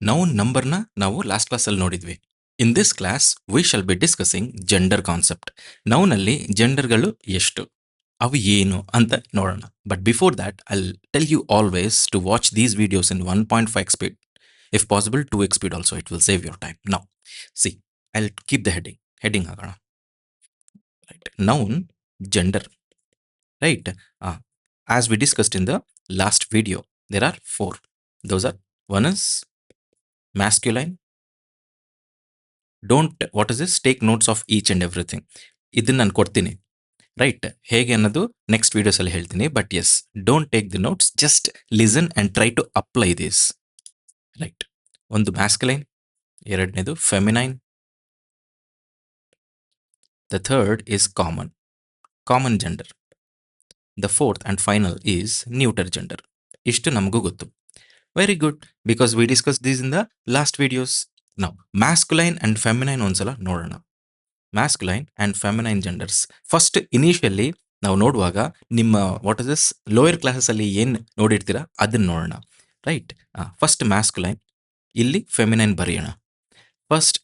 Noun ನಂಬರ್ನ ನಾವು last ಕ್ಲಾಸಲ್ಲಿ ನೋಡಿದ್ವಿ. In this class we shall be discussing gender concept. ನೌನಲ್ಲಿ ಜೆಂಡರ್ಗಳು ಎಷ್ಟು, ಅವು ಏನು ಅಂತ ನೋಡೋಣ. But before that I'll tell you always to watch these videos in 1.5x speed. If possible 2x speed also, it will save your time. Now see, I'll keep the heading ಆಗೋಣ. Right, noun, gender. Right? As we discussed in the last video, there are four. Those are, one is masculine. Don't, what is this? Take notes of each and everything. ಇದನ್ನ ನಾನು ಕೊಡ್ತೀನಿ, right? ಹೇಗೆ ಅನ್ನೋದು next videos ಅಲ್ಲಿ ಹೇಳ್ತೀನಿ. But yes, don't take the notes, just listen and try to apply this. Right, ಒಂದು masculine, ಎರಡನೇದು feminine, the third is common gender, the fourth and final is neuter gender. ಇಷ್ಟು ನಮಗೂ ಗೊತ್ತು. Very good, because we discuss these in the last videos. ನಾವು masculine and feminine ಒಂದ್ಸಲ ನೋಡೋಣ. Masculine and feminine genders. First initially ನಾವು ನೋಡುವಾಗ ನಿಮ್ಮ what is this lower classes ಅಲ್ಲಿ ಏನು ನೋಡಿರ್ತೀರಾ ಅದನ್ನ ನೋಡೋಣ. ರೈಟ್, ಫಸ್ಟ್ ಮ್ಯಾಸ್ಕುಲೈನ್, ಇಲ್ಲಿ ಫೆಮಿನೈನ್ ಬರೆಯೋಣ. First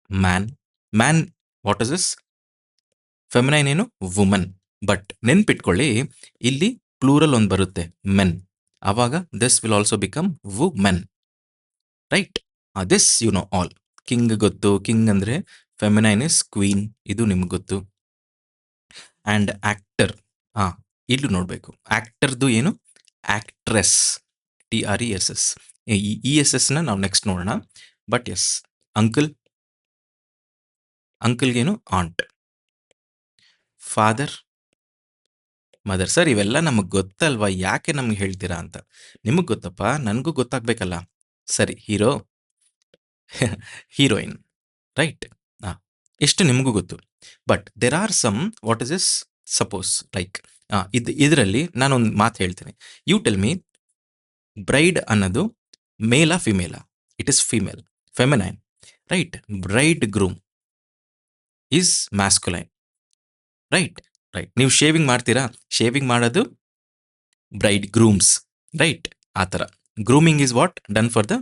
man, what is this? Feminine ಏನು? ವುಮನ್. ಬಟ್ ನೆನ್ಪಿಟ್ಕೊಳ್ಳಿ, ಇಲ್ಲಿ ಪ್ಲೂರಲ್ ಒಂದು ಬರುತ್ತೆ, ಮೆನ್. ಆವಾಗ this will also become women. Right, this you know all. King ಗೊತ್ತು, ಕಿಂಗ್ ಅಂದ್ರೆ ಫೆಮಿನೈನ್ ಇಸ್ ಕ್ವೀನ್, ಇದು ನಿಮ್ಗೆ ಗೊತ್ತು. ಅಂಡ್ ಆಕ್ಟರ್, ಇಲ್ಲೂ ನೋಡ್ಬೇಕು. ಆಕ್ಟರ್ದು ಏನು? Actress, TRESS. ESS ನ ನಾವು ನೆಕ್ಸ್ಟ್ ನೋಡೋಣ. ಬಟ್ ಎಸ್, ಅಂಕಲ್ಗೇನು? ಆಂಟ್. Father, mother. ಸರ್, ಇವೆಲ್ಲ ನಮಗೆ ಗೊತ್ತಲ್ವಾ, ಯಾಕೆ ನಮ್ಗೆ ಹೇಳ್ತೀರಾ ಅಂತ. ನಿಮಗೆ ಗೊತ್ತಪ್ಪ, ನನಗೂ ಗೊತ್ತಾಗ್ಬೇಕಲ್ಲ. ಸರಿ, ಹೀರೋಯಿನ್. ರೈಟ್, ಎಷ್ಟು ನಿಮಗೂ ಗೊತ್ತು. But there are some, what is this? Suppose like, ಇದರಲ್ಲಿ ನಾನೊಂದು ಮಾತು ಹೇಳ್ತೀನಿ. ಯು ಟೆಲ್ ಮೀ, ಬ್ರೈಡ್ ಅನ್ನೋದು ಮೇಲಾ ಫಿಮೇಲಾ? It is female, feminine. Right, bride groom is masculine. Right, ನೀವು ಶೇವಿಂಗ್ ಮಾಡ್ತೀರಾ? ಶೇವಿಂಗ್ ಮಾಡೋದು ಬ್ರೈಡ್ ಗ್ರೂಮ್ಸ್. ರೈಟ್, ಆ ಥರ grooming is what done for the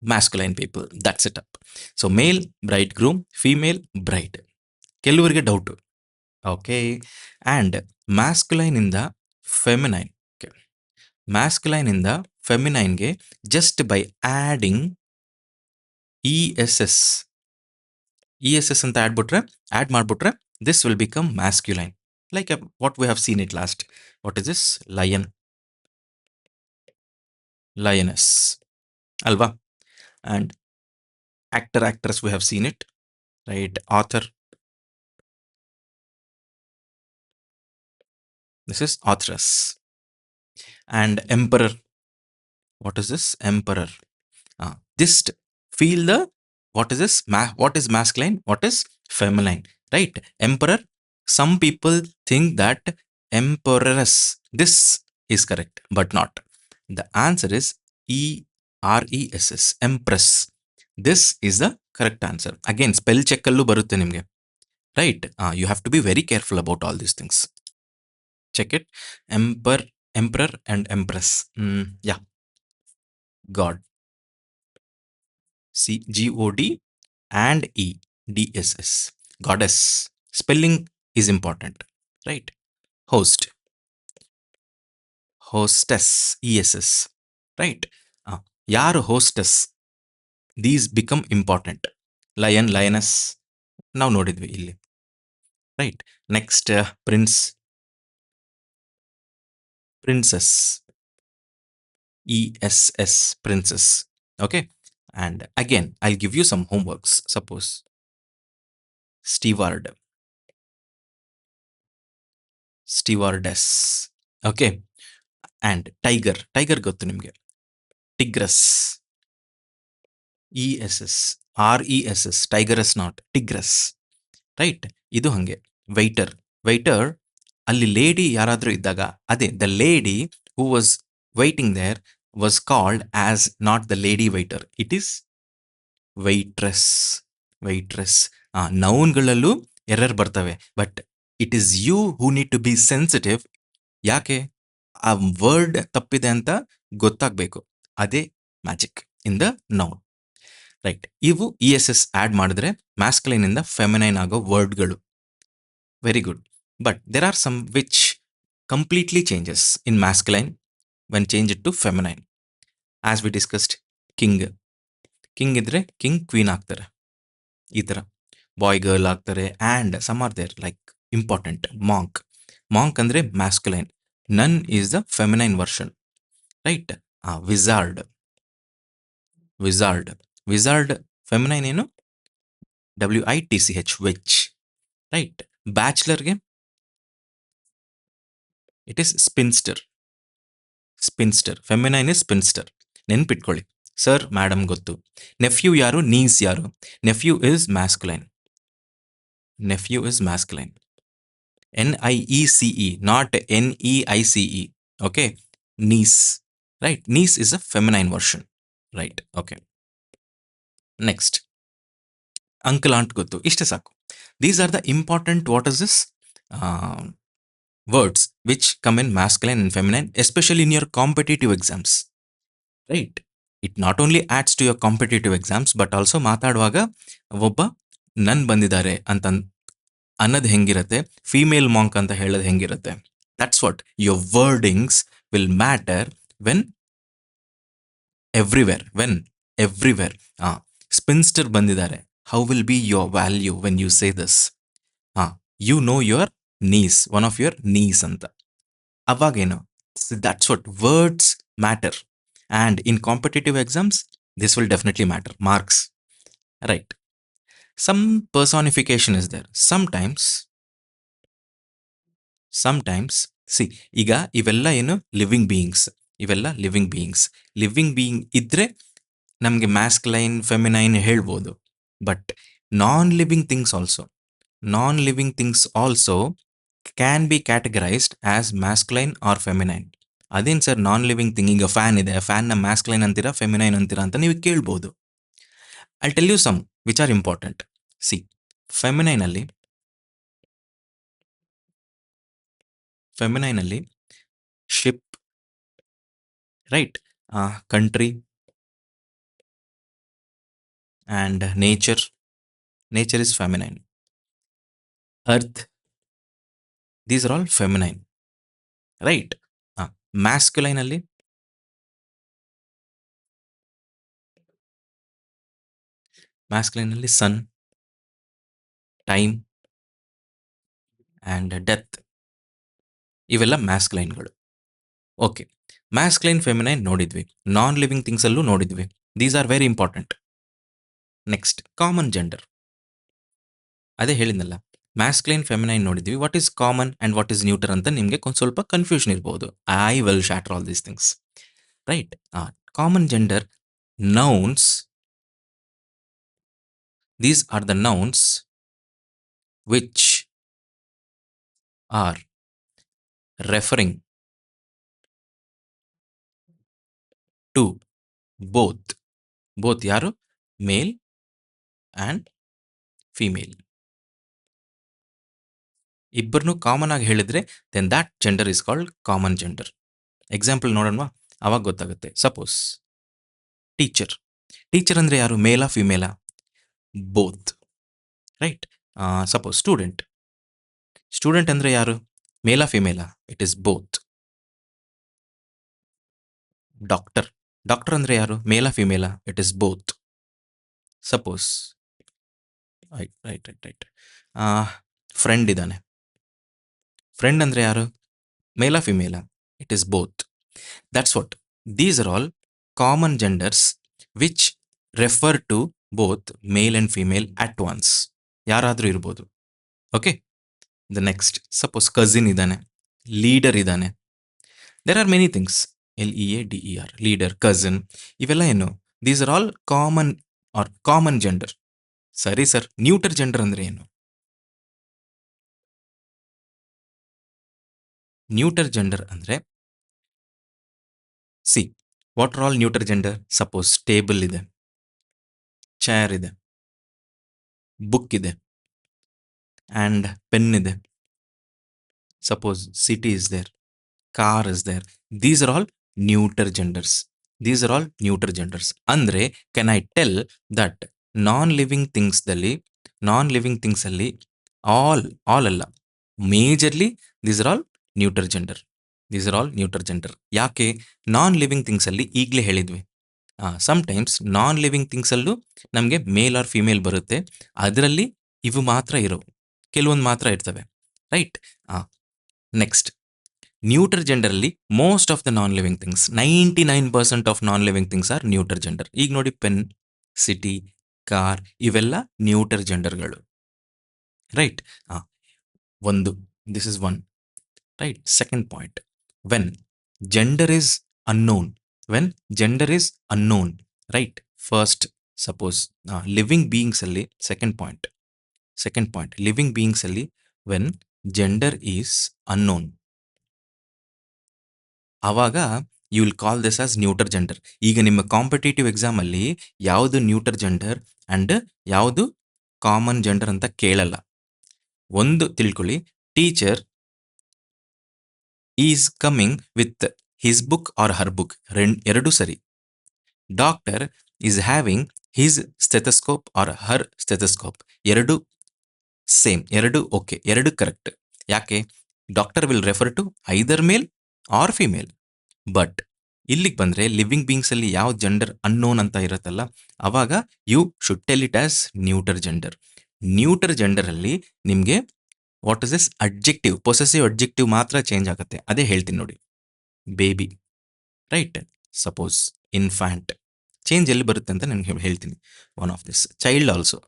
masculine people. That's it up. So male bride groom, female bride. ಕೆಲವರಿಗೆ doubt. Okay, and ಮ್ಯಾಸ್ಕುಲೈನಿಂದ feminine, ಮ್ಯಾಸ್ಕುಲೈನಿಂದ ಫೆಮಿನೈನ್ಗೆ just by adding ESS ಅಂತ ಆ್ಯಡ್ ಮಾಡಿಬಿಟ್ರೆ this will become masculine. Like what we have seen it last. What is this? Lioness ಅಲ್ವಾ? And actress we have seen it, right? Author, this is authoress. And emperor, what is this? Emperor. Just feel the, what is this? What is masculine, what is feminine? Right, emperor. Some people think that emperoress, this is correct, but not. The answer is ERESS, empress. This is the correct answer. Again, spell check allu barutte nimge. Right, you have to be very careful about all these things. Check it. Emperor and empress. Yeah, God, GOD and EDSS, goddess. Spelling is important, right? Hostess, ESS, right? ಯಾರು hostess? These become important. Lion, lioness ನಾವು ನೋಡಿದ್ವಿ ಇಲ್ಲಿ. Right, next princess, ESS, princess. Okay, and again I'll give you some homeworks. Suppose stewardess. Okay, and tiger ಗೊತ್ತು ನಿಮಗೆ, tigress, ESS, RESS, tigress, not tigress. Right, ಇದು ಹಂಗೆ. Waiter ಅಲ್ಲಿ lady ಯಾರಾದರೂ ಇದ್ದಾಗ, ಅದೇ the lady who was waiting there was called as not the lady waiter, it is waitress. ನೌನ್ಗಳಲ್ಲೂ error ಬರ್ತವೆ, but it is you who need to be sensitive. ಯಾಕೆ? ಆ ವರ್ಡ್ ತಪ್ಪಿದೆ ಅಂತ ಗೊತ್ತಾಗಬೇಕು. ಅದೇ magic in the noun. Right. ಇವು ESS add ಮಾಡಿದ್ರೆ ಮ್ಯಾಸ್ಕಲೈನ್ ಇಂದ ಫೆಮಿನೈನ್ ಆಗೋ ವರ್ಡ್ಗಳು. Very good. But there are some which completely changes in masculine when change it to feminine. As we discussed, king. King ಇದ್ರೆ ಕಿಂಗ್ ಕ್ವೀನ್ ಆಗ್ತಾರೆ, ಈ ಥರ. Boy girl ಆಗ್ತಾರೆ. And some are there like important. Monk. Monk ಅಂದರೆ masculine. Nun is the feminine version. Right. Wizard. Wizard. Wizard feminine ಏನು? WITCH, witch. Right. ಬ್ಯಾಚುಲರ್ಗೆ it is spinster. Spinster feminine is spinster. ನೆನ್ಪಿಟ್ಕೊಳ್ಳಿ. Sir, madam ಗೊತ್ತು. Nephew ಯಾರು? Niece ಯಾರು? Nephew is masculine. Nephew is masculine. NIECE, not NEICE. Okay. Niece. Right. Niece is a feminine version. Right. Okay. Next. Uncle, aunt ಗೊತ್ತು. ಇಷ್ಟೇ ಸಾಕು. These are the important, what is this? Words which come in masculine and feminine, especially in your competitive exams. Right. It not only adds to your competitive exams, but also ಮಾತಾಡುವಾಗ ಒಬ್ಬ ನನ್ ಬಂದಿದ್ದಾರೆ ಅಂತ ಅನ್ನೋದು ಹೆಂಗಿರುತ್ತೆ, ಫೀಮೇಲ್ ಮಾಂಕ್ ಅಂತ ಹೇಳೋದು ಹೆಂಗಿರುತ್ತೆ. That's what your wordings will matter when everywhere. Spinster ಬಂದಿದ್ದಾರೆ. How will be your value when you say this? You know your nieces, one of your nieces ಅಂತ. ಅವಾಗೇನು? That's what words matter. And in competitive exams this will definitely matter. Marks. Right. Some personification is there. Sometimes, see, ಈಗ ಇವೆಲ್ಲ ಏನು? Living beings. ಇವೆಲ್ಲ living beings. Living being ಇದ್ರೆ ನಮಗೆ masculine, feminine ಹೇಳ್ಬೋದು. But non living things also can be categorised as masculine or feminine. ಅದೇನು sir non living thing? ಈಗ fan ಇದೆ, ಫ್ಯಾನ್ನ ಮ್ಯಾಸ್ಕಲೈನ್ ಅಂತೀರಾ, ಫೆಮಿನೈನ್ ಅಂತೀರಾ ಅಂತ ನೀವು ಕೇಳ್ಬೋದು. I'll tell you some which are important. See, feminine ಅಲ್ಲಿ ship, right? Country and nature. Nature is feminine. Earth. These are all feminine, right? Masculine ಅಲ್ಲಿ sun, time and death. ಇವೆಲ್ಲ ಮ್ಯಾಸ್ಕಲೈನ್ಗಳು. ಓಕೆ. ಮ್ಯಾಸ್ಕಲೈನ್, ಫೆಮಿನೈನ್ ನೋಡಿದ್ವಿ. ನಾನ್ living things ಅಲ್ಲೂ ನೋಡಿದ್ವಿ. These are very important. Next, common gender. ಅದೇ ಹೇಳಿದ್ನಲ್ಲ, masculine, feminine ನೋಡಿದ್ವಿ. What is common and what is neuter ಅಂತ ನಿಮಗೆ ಒಂದು ಸ್ವಲ್ಪ ಕನ್ಫ್ಯೂಷನ್ ಇರ್ಬೋದು. I will shorter all these things. Right. Common gender nouns. These are the nouns which are referring to both ಯಾರು? Male and female. ಇಬ್ಬರನ್ನು common ಆಗಿ ಹೇಳಿದ್ರೆ then that gender is called common gender. Example ನೋಡೋಣ, ಅವಾಗ ಗೊತ್ತಾಗುತ್ತೆ. Suppose teacher ಅಂದರೆ ಯಾರು? ಮೇಲಾ ಫಿಮೇಲಾ? ಬೋತ್. ರೈಟ್. ಸಪೋಸ್ ಸ್ಟೂಡೆಂಟ್ ಅಂದರೆ ಯಾರು? ಮೇಲಾ ಫಿಮೇಲಾ? It is both. ಡಾಕ್ಟರ್ ಅಂದರೆ ಯಾರು? ಮೇಲಾ ಫಿಮೇಲಾ? It is both. Suppose right. Friend ಇದ್ದಾನೆ. ಫ್ರೆಂಡ್ ಅಂದರೆ ಯಾರು? ಮೇಲಾ ಫಿಮೇಲಾ? It is both. That's what. These are all common genders which refer to both male and female at once. ಯಾರಾದರೂ ಇರ್ಬೋದು. Okay. The next, suppose cousin ಇದ್ದಾನೆ, leader ಇದ್ದಾನೆ. There are many things. LEADER, leader, cousin, ಇವೆಲ್ಲ ಏನು? These are all common gender. ಸರಿ sir, neuter gender ಅಂದರೆ ಏನು? Neuter gender ಅಂದರೆ, see, what are all neuter gender? Suppose table ಇದೆ, chair ಇದೆ, ಬುಕ್ ಇದೆ, ಆ್ಯಂಡ್ ಪೆನ್ ಇದೆ. Suppose city is there, car is there. These are all neuter genders. These are all neuter genders. ಅಂದರೆ can I tell that non living ಥಿಂಗ್ಸಲ್ಲಿ all ಅಲ್ಲ, majorly these are all neuter gender. ಯಾಕೆ? Non living ಥಿಂಗ್ಸಲ್ಲಿ ಈಗಲೇ ಹೇಳಿದ್ವಿ, sometimes non living ಥಿಂಗ್ಸಲ್ಲೂ ನಮಗೆ ಮೇಲ್ or female ಬರುತ್ತೆ. ಅದರಲ್ಲಿ ಇವು ಮಾತ್ರ ಇರೋ, ಕೆಲವೊಂದು ಮಾತ್ರ ಇರ್ತವೆ, ರೈಟ್? ನೆಕ್ಸ್ಟ್, ನ್ಯೂಟರ್ ಜೆಂಡರಲ್ಲಿ most of the non living things, 99% of non living things are neuter gender. ಈಗ ನೋಡಿ, ಪೆನ್, ಸಿಟಿ, ಕಾರ್, ಇವೆಲ್ಲ ನ್ಯೂಟರ್ ಜೆಂಡರ್ಗಳು, ರೈಟ್? ಒಂದು, this is one, right? Second point, when gender is unknown, right? First, suppose living beings ಅಲ್ಲಿ, second point, living beings ಅಲ್ಲಿ when gender is unknown, ಆವಾಗ you will call this as neuter gender. ಈಗ ನಿಮ್ಮ competitive ಎಕ್ಸಾಮಲ್ಲಿ ಯಾವುದು neuter gender and ಯಾವುದು common gender ಅಂತ ಕೇಳಲ್ಲ. ಒಂದು ತಿಳ್ಕೊಳ್ಳಿ, teacher is coming with his book or her book, ಎರಡು ಸರಿ. Doctor is having his stethoscope or her stethoscope, ಎರಡು ಸೇಮ್, ಎರಡು ಓಕೆ, ಎರಡು ಕರೆಕ್ಟ್. ಯಾಕೆ? Doctor will refer to either male or female. But ಇಲ್ಲಿಗೆ ಬಂದರೆ ಲಿವಿಂಗ್ ಬೀಯಿಂಗ್ಸಲ್ಲಿ ಯಾವ ಜೆಂಡರ್ ಅನ್ನೋನ್ ಅಂತ ಇರುತ್ತಲ್ಲ, ಅವಾಗ you should tell it as neuter gender. Neuter ಜೆಂಡರಲ್ಲಿ ನಿಮಗೆ what is this adjective, possessive adjective ಮಾತ್ರ ಚೇಂಜ್ ಆಗುತ್ತೆ. ಅದೇ ಹೇಳ್ತೀನಿ ನೋಡಿ, baby, right? Suppose infant, change ಎಲ್ಲಿ ಬರುತ್ತೆ ಅಂತ ನಾನು ಹೇಳ್ತೀನಿ. One of this, child also,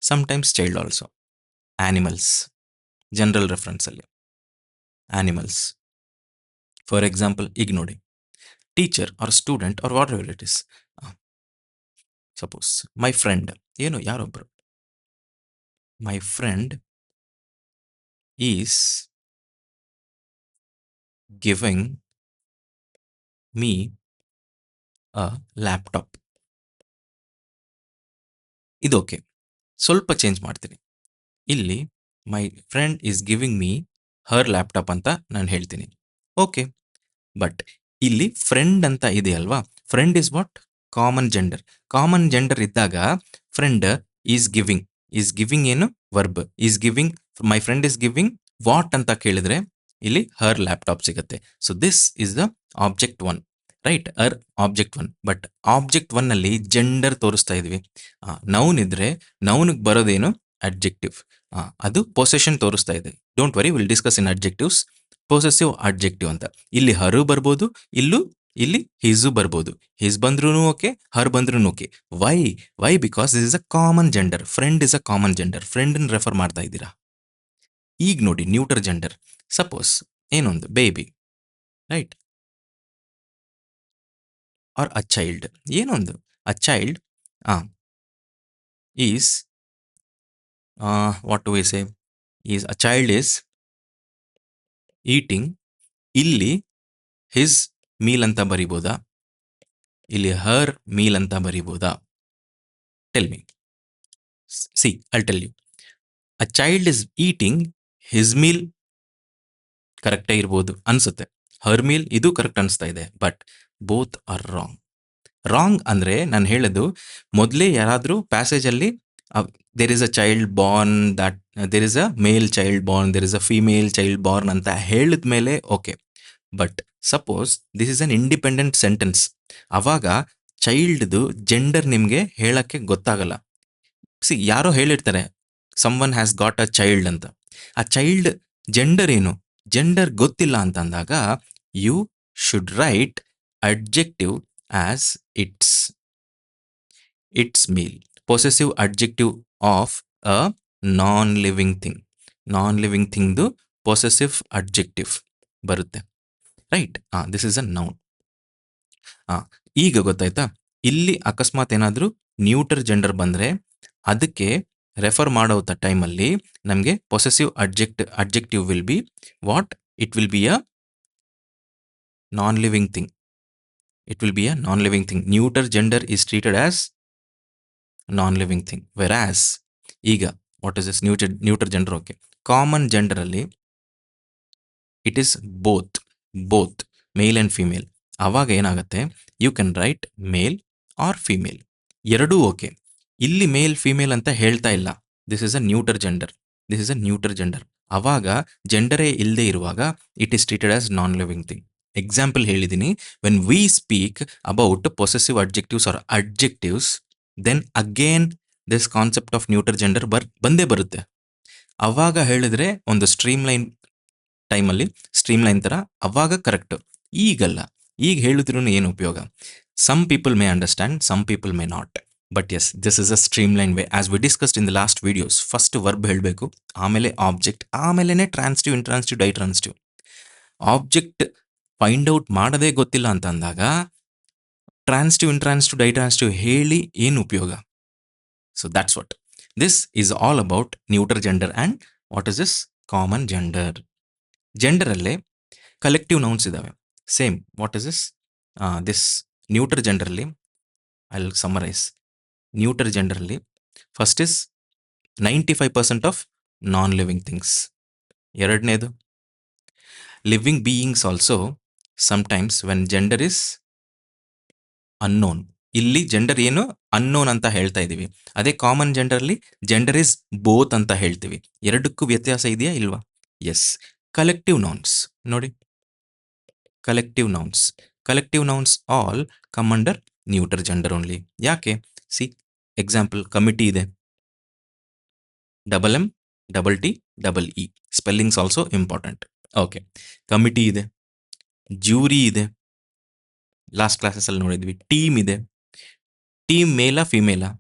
sometimes child also. Animals, general ರೆಫರೆನ್ಸಲ್ಲಿ ಆನಿಮಲ್ಸ್. ಫಾರ್ ಎಕ್ಸಾಂಪಲ್, ಈಗ ನೋಡಿ, teacher or student or whatever it is, suppose my friend, ಏನು ಯಾರೊಬ್ಬರು, my friend is giving me a laptop. ಇದು okay, ಸ್ವಲ್ಪ change ಮಾಡ್ತೀನಿ. ಇಲ್ಲಿ ಮೈ friend is giving me Har laptop ಅಂತ ನಾನು ಹೇಳ್ತೀನಿ, ಓಕೆ. ಬಟ್ ಇಲ್ಲಿ ಫ್ರೆಂಡ್ ಅಂತ ಇದೆಯಲ್ವಾ, friend is what? Common gender ಇದ್ದಾಗ ಫ್ರೆಂಡ್ ಈಸ್ ಗಿವಿಂಗ್ ಏನು? Verb. My friend is giving what ಅಂತ ಕೇಳಿದ್ರೆ ಇಲ್ಲಿ ಹರ್ ಲ್ಯಾಪ್ಟಾಪ್ ಸಿಗುತ್ತೆ. So this is the object one, right? Object one. But object one ಅಲ್ಲಿ ಜೆಂಡರ್ ತೋರಿಸ್ತಾ ಇದ್ವಿ. ನೌನ್ ಇದ್ರೆ ನೌನ್ಗೆ ಬರೋದೇನು? ಅಡ್ಜೆಕ್ಟಿವ್. ಅದು ಪೊಸೆಷನ್ ತೋರಿಸ್ತಾ ಇದೆ. Don't worry, will discuss in adjectives. Possessive adjective ಅಂತ ಇಲ್ಲಿ ಹರು ಬರ್ಬೋದು, ಇಲ್ಲಿ ಹಿಸು ಬರ್ಬೋದು. ಹಿಸ್ ಬಂದ್ರೂ ಓಕೆ, ಹರ್ ಬಂದ್ರೂ okay. Why? Because this is a common gender. Friend is a common gender. Friend refer ಮಾಡ್ತಾ ಇದ್ದೀರಾ. ಈಗ ನೋಡಿ, ನ್ಯೂಟರ್ ಜೆಂಡರ್. ಸಪೋಸ್ ಏನೊಂದು baby, right? Or a child, ಏನೊಂದು a child is what do we say, is a child is eating. ಇಲ್ಲಿ his meal ಅಂತ ಬರಿಬೋದಾ? ಇಲ್ಲಿ ಹರ್ ಮೀಲ್ ಅಂತ ಬರಿಬೋದಾ? Tell me. See, I'll tell you. A child is eating his meal ಕರೆಕ್ಟೇ ಇರ್ಬೋದು ಅನ್ಸುತ್ತೆ. ಹರ್ ಮೀಲ್ ಇದು ಕರೆಕ್ಟ್ ಅನಿಸ್ತಾ ಇದೆ. ಬಟ್ ಬೋತ್ ಆರ್ ರಾಂಗ್ ಅಂದರೆ ನಾನು ಹೇಳೋದು, ಮೊದಲೇ ಯಾರಾದರೂ ಪ್ಯಾಸೇಜಲ್ಲಿ there is a child born, that there is a male child born, there is a female child born ಅಂತ ಹೇಳಿದ ಮೇಲೆ okay. But suppose this is an independent sentence, ಆವಾಗ ಚೈಲ್ಡ್ದು ಜೆಂಡರ್ ನಿಮಗೆ ಹೇಳಕ್ಕೆ ಗೊತ್ತಾಗಲ್ಲ. ಸಿ, ಯಾರೋ ಹೇಳಿರ್ತಾರೆ someone has got a child ಅಂತ. ಆ ಚೈಲ್ಡ್ ಜೆಂಡರ್ ಏನು? ಜೆಂಡರ್ ಗೊತ್ತಿಲ್ಲ ಅಂತ ಅಂದಾಗ you should write adjective as its meal, possessive adjective of a non living ಥಿಂಗ್ದು possessive adjective ಬರುತ್ತೆ, right? This is a noun. ಈಗ ಗೊತ್ತಾಯ್ತಾ? ಇಲ್ಲಿ ಅಕಸ್ಮಾತ್ ಏನಾದರೂ ನ್ಯೂಟರ್ ಜೆಂಡರ್ ಬಂದರೆ ಅದಕ್ಕೆ ರೆಫರ್ ಮಾಡೋ ಟೈಮಲ್ಲಿ ನಮಗೆ possessive adjective will be what? It will be a non living thing. Neuter gender is treated as non living thing. Whereas ಈಗ what is this neuter gender? Okay. Common ಜೆಂಡರಲ್ಲಿ it is both male and female. ಆವಾಗ ಏನಾಗುತ್ತೆ, you can write male or female, ಎರಡೂ okay. ಇಲ್ಲಿ male female ಅಂತ ಹೇಳ್ತಾ ಇಲ್ಲ, this is a neuter gender, this is a neuter gender. ಆವಾಗ ಜೆಂಡರೇ ಇಲ್ಲದೆ ಇರುವಾಗ it is treated as non living thing. Example ಹೇಳಿದ್ದೀನಿ, when we speak about possessive adjectives or adjectives, then again this concept of neuter gender ಬಂದೇ ಬರುತ್ತೆ. ಅವಾಗ ಹೇಳಿದ್ರೆ ಒಂದು ಸ್ಟ್ರೀಮ್ ಲೈನ್ ಟೈಮಲ್ಲಿ, ಸ್ಟ್ರೀಮ್ ಲೈನ್ ಥರ ಅವಾಗ ಕರೆಕ್ಟ್. ಈಗಲ್ಲ, ಈಗ ಹೇಳಿದ್ರೂ ಏನು ಉಪಯೋಗ? Some people may understand, some people may not. But yes, this is a streamline way as we discussed in the last videos. First verb ಹೇಳಬೇಕು, ಆಮೇಲೆ ಆಬ್ಜೆಕ್ಟ್, ಆಮೇಲೆ ಟ್ರಾನ್ಸ್ಟಿವ್, ಇಂಟ್ರಾನ್ಸ್ಟಿವ್, ಡೈಟ್ರಾನ್ಸ್ಟಿವ್. ಆಬ್ಜೆಕ್ಟ್ ಫೈಂಡ್ ಔಟ್ ಮಾಡೋದೇ ಗೊತ್ತಿಲ್ಲ ಅಂತ ಅಂದಾಗ ಟ್ರಾನ್ಸ್ಟಿವ್, ಇಂಟ್ರಾನ್ಸ್ಟಿವ್, ಡೈಟ್ರಾನ್ಸ್ಟಿವ್ ಹೇಳಿ ಏನು ಉಪಯೋಗ? So that's what this is all about neuter gender and what is this common gender. ಜೆಂಡರಲ್ಲೇ ಕಲೆಕ್ಟಿವ್ ನೌನ್ಸ್ ಇದ್ದಾವೆ. Same, what is this neuter ಜೆಂಡರಲ್ಲಿ ಐ ವಿಲ್ ಸಮರೈಸ್. ನ್ಯೂಟರ್ ಜೆಂಡರಲ್ಲಿ first is 95% of non living things. ಎರಡನೇದು living beings also sometimes when gender is unknown. ಇಲ್ಲಿ gender ಏನು unknown ಅಂತ ಹೇಳ್ತಾ ಇದ್ದೀವಿ. ಅದೇ ಕಾಮನ್ ಜೆಂಡರ್ಲಿ ಜೆಂಡರ್ ಇಸ್ ಬೋತ್ ಅಂತ ಹೇಳ್ತೀವಿ. ಎರಡಕ್ಕೂ ವ್ಯತ್ಯಾಸ ಇದೆಯಾ ಇಲ್ವಾ? ಎಸ್. ಕಲೆಕ್ಟಿವ್ ನೌನ್ಸ್ ನೋಡಿ, collective nouns, collective nouns all come under neuter gender only. ಯಾಕೆ? ಸಿ ಎಕ್ಸಾಂಪಲ್, ಕಮಿಟಿ ಇದೆ, double M, double T, double E, spellings also important. Okay, committee ಇದೆ, ಜ್ಯೂರಿ ಇದೆ, ಲಾಸ್ಟ್ ಕ್ಲಾಸಸ್ಸಲ್ಲಿ ನೋಡಿದ್ವಿ. ಟೀಮ್ ಇದೆ, ಟೀಮ್ ಮೇಲಾ ಫಿಮೇಲಾ,